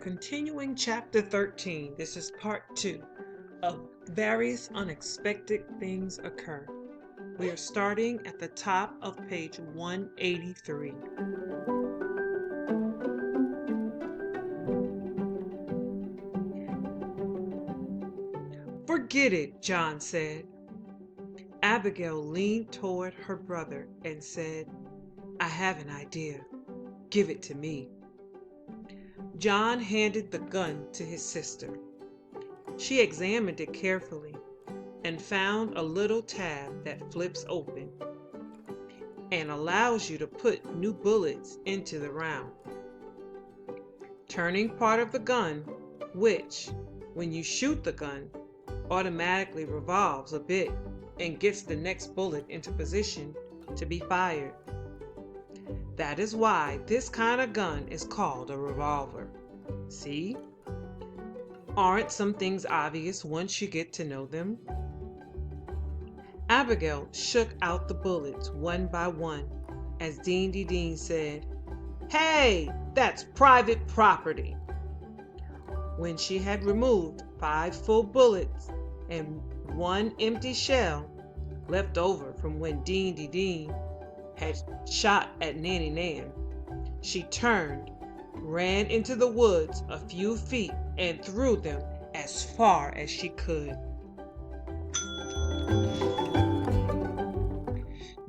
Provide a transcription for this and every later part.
continuing chapter 13. This is part 2 of Various Unexpected Things Occur. We are starting at the top of page 183. Forget it, John said. Abigail leaned toward her brother and said, I have an idea. Give it to me. John handed the gun to his sister. She examined it carefully and found a little tab that flips open and allows you to put new bullets into the round. Turning part of the gun, which, when you shoot the gun, automatically revolves a bit and gets the next bullet into position to be fired. That is why this kind of gun is called a revolver. See? Aren't some things obvious once you get to know them? Abigail shook out the bullets one by one as Dean said, Hey, that's private property. When she had removed 5 full bullets and 1 empty shell left over from when Dean had shot at Nanny Nan, she turned, ran into the woods a few feet, and threw them as far as she could.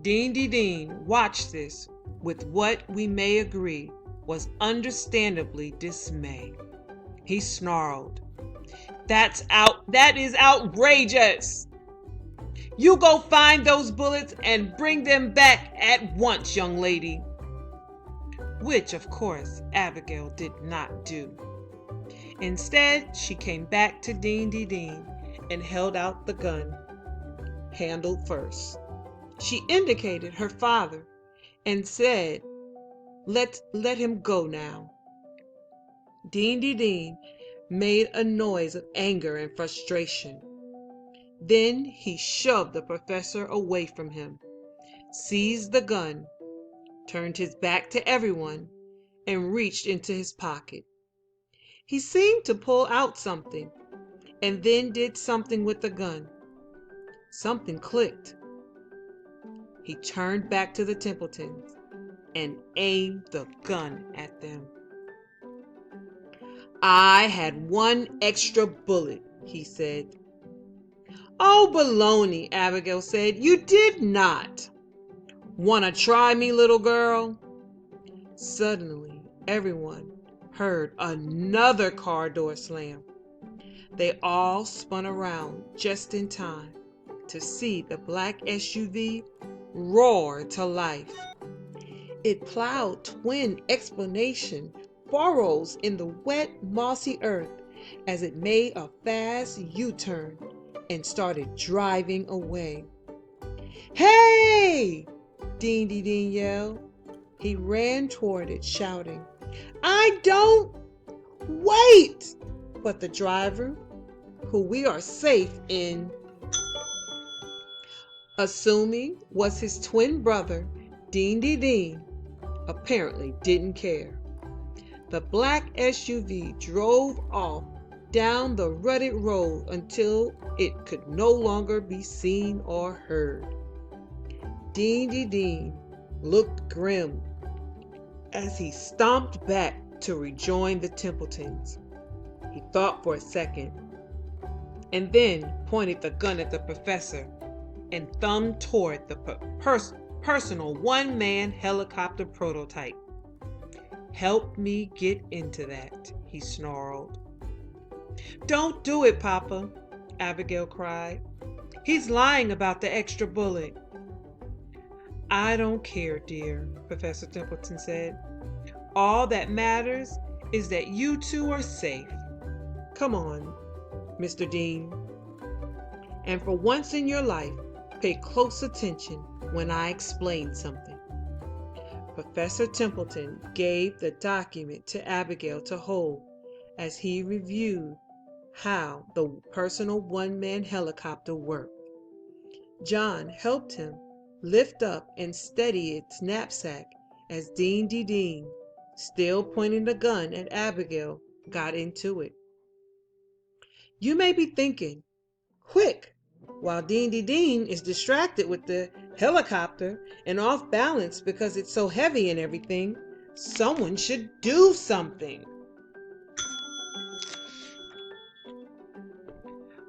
Dean watched this with what we may agree was understandably dismay. He snarled, That is outrageous! You go find those bullets and bring them back at once, young lady. Which, of course, Abigail did not do. Instead, she came back to Dean and held out the gun, handle first. She indicated her father and said, Let him go now. Dean made a noise of anger and frustration. Then he shoved the professor away from him, seized the gun, turned his back to everyone, and reached into his pocket. He seemed to pull out something, and then did something with the gun. Something clicked. He turned back to the Templetons and aimed the gun at them. I had 1 extra bullet, he said. Oh, baloney, Abigail said. You did not. Wanna try me, little girl? Suddenly, everyone heard another car door slam. They all spun around just in time to see the black SUV roar to life. It plowed twin exclamation furrows in the wet, mossy earth as it made a fast U-turn and started driving away. Hey! Dean yelled. He ran toward it, shouting, I don't... Wait! But the driver, who we are safe in assuming was his twin brother, Dean, apparently didn't care. The black SUV drove off down the rutted road until it could no longer be seen or heard. Dean looked grim as he stomped back to rejoin the Templetons. He thought for a second and then pointed the gun at the professor and thumbed toward the personal one-man helicopter prototype. Help me get into that, he snarled. Don't do it, Papa, Abigail cried. He's lying about the extra bullet. I don't care, dear, Professor Templeton said. All that matters is that you two are safe. Come on, Mr. Dean. And for once in your life, pay close attention when I explain something. Professor Templeton gave the document to Abigail to hold as he reviewed how the personal one-man helicopter worked. John helped him lift up and steady its knapsack as Dean, still pointing the gun at Abigail, got into it. You may be thinking, quick, while Dean is distracted with the helicopter and off balance because it's so heavy and everything, someone should do something.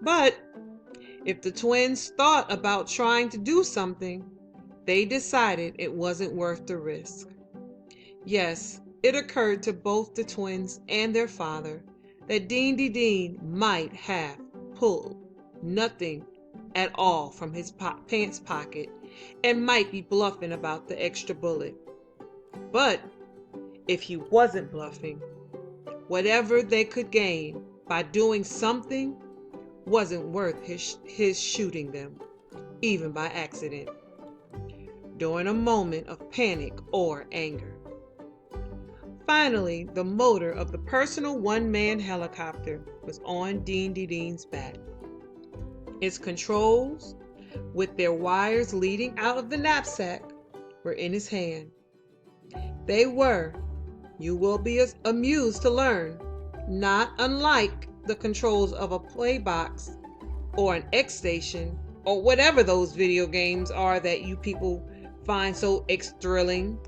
But if the twins thought about trying to do something, they decided it wasn't worth the risk. Yes, it occurred to both the twins and their father that Dean might have pulled nothing at all from his pants pocket and might be bluffing about the extra bullet. But if he wasn't bluffing, whatever they could gain by doing something wasn't worth his shooting them, even by accident, during a moment of panic or anger. Finally, the motor of the personal one-man helicopter was on Dean's back. Its controls, with their wires leading out of the knapsack, were in his hand. They were, you will be amused to learn, not unlike the controls of a play box or an X station or whatever those video games are that you people find so thrilling.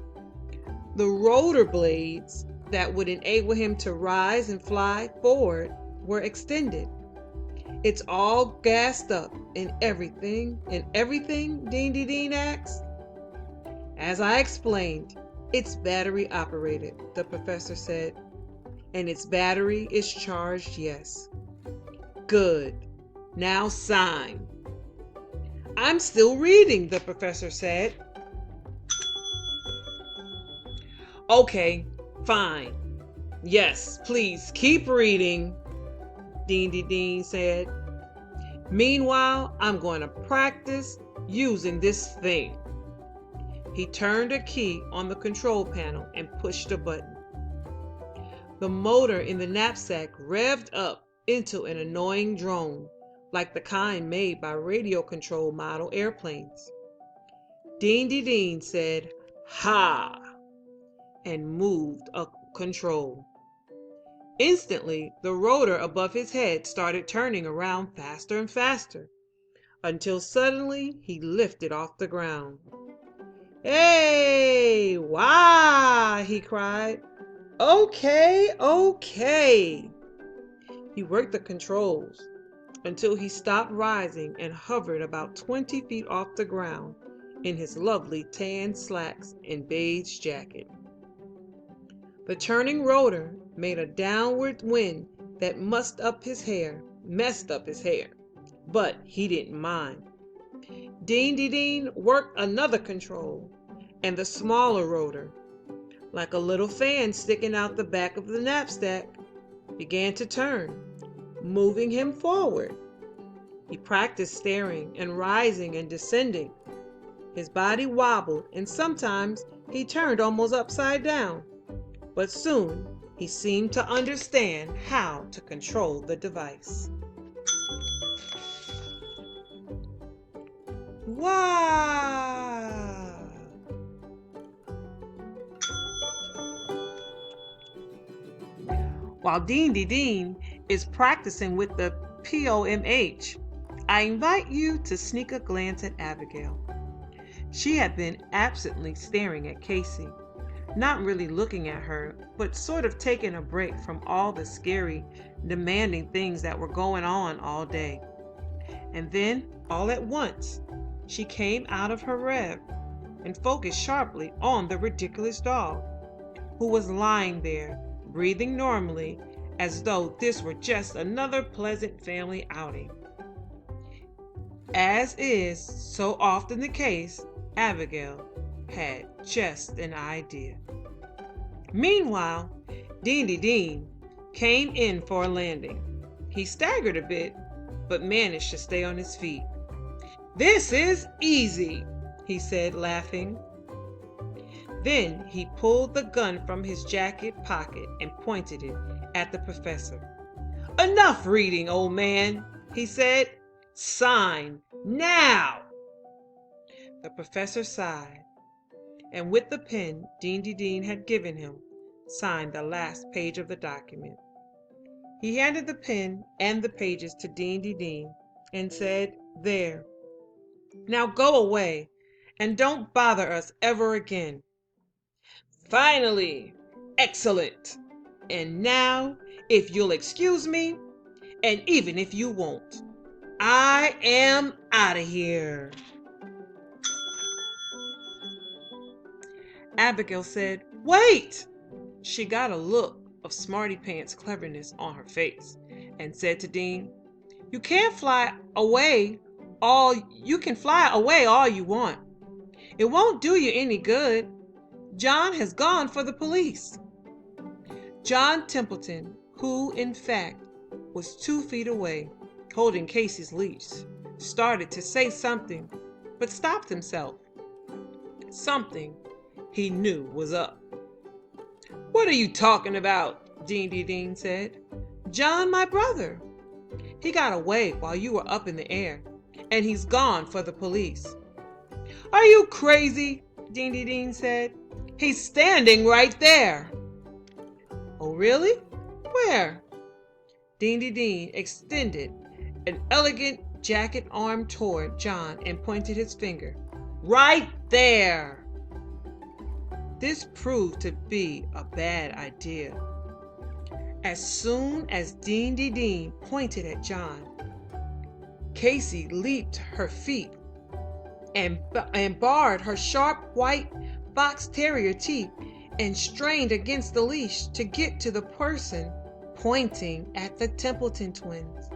The rotor blades that would enable him to rise and fly forward were extended. It's all gassed up and everything, Dean asked. As I explained, it's battery operated, the professor said. And its battery is charged, yes. Good. Now sign. I'm still reading, the professor said. Okay, fine. Yes, please keep reading, Dean said. Meanwhile, I'm going to practice using this thing. He turned a key on the control panel and pushed a button. The motor in the knapsack revved up into an annoying drone, like the kind made by radio control model airplanes. Dean said, "Ha!" and moved a control. Instantly, the rotor above his head started turning around faster and faster, until suddenly he lifted off the ground. "Hey, wah!" he cried. Okay. He worked the controls until he stopped rising and hovered about 20 feet off the ground in his lovely tan slacks and beige jacket. The turning rotor made a downward wind that messed up his hair, but he didn't mind. Dean worked another control, and the smaller rotor, like a little fan sticking out the back of the knapsack, began to turn, moving him forward. He practiced staring and rising and descending. His body wobbled, and sometimes he turned almost upside down. But soon he seemed to understand how to control the device. Wow! While Dean is practicing with the POMH, I invite you to sneak a glance at Abigail. She had been absently staring at Casey, not really looking at her, but sort of taking a break from all the scary, demanding things that were going on all day. And then, all at once, she came out of her rev and focused sharply on the ridiculous dog, who was lying there, breathing normally, as though this were just another pleasant family outing. As is so often the case, Abigail had just an idea. Meanwhile, Dean came in for a landing. He staggered a bit, but managed to stay on his feet. "This is easy," he said, laughing. Then he pulled the gun from his jacket pocket and pointed it at the professor. "Enough reading, old man," he said. "Sign now." The professor sighed, and with the pen Dean had given him, signed the last page of the document. He handed the pen and the pages to Dean and said, "There. Now go away and don't bother us ever again." "Finally! Excellent! And now, if you'll excuse me, and even if you won't, I am out of here." Abigail said, "Wait!" She got a look of smarty pants cleverness on her face and said to Dean, "You can fly away all you want. It won't do you any good. John has gone for the police." John Templeton, who in fact was 2 feet away, holding Casey's leash, started to say something, but stopped himself. Something he knew was up. "What are you talking about?" Dean said. "John, my brother. He got away while you were up in the air, and he's gone for the police." "Are you crazy?" Dean said. "He's standing right there." "Oh, really? Where?" Dean extended an elegant jacket arm toward John and pointed his finger. "Right there." This proved to be a bad idea. As soon as Dean pointed at John, Casey leaped her feet and bared her sharp white fox terrier teeth and strained against the leash to get to the person pointing at the Templeton twins.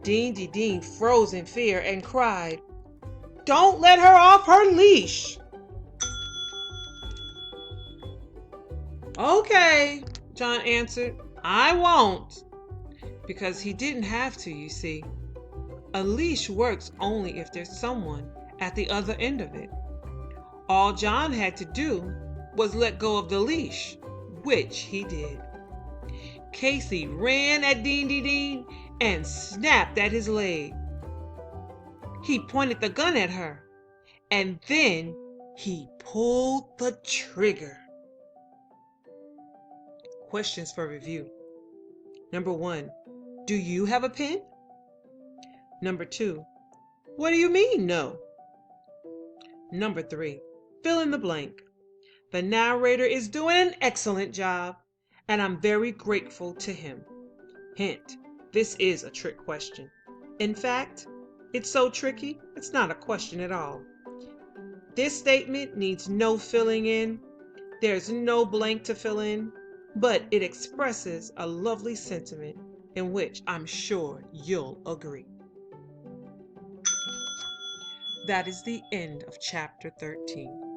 Dean froze in fear and cried, "Don't let her off her leash." "Okay," John answered, "I won't." Because he didn't have to, you see. A leash works only if there's someone at the other end of it. All John had to do was let go of the leash, which he did. Casey ran at Dean and snapped at his leg. He pointed the gun at her, and then he pulled the trigger. Questions for review. Number 1, do you have a pen? Number 2, what do you mean, no? Number 3, fill in the blank. The narrator is doing an excellent job, and I'm very grateful to him. Hint, this is a trick question. In fact, it's so tricky, it's not a question at all. This statement needs no filling in. There's no blank to fill in, but it expresses a lovely sentiment in which I'm sure you'll agree. That is the end of chapter 13.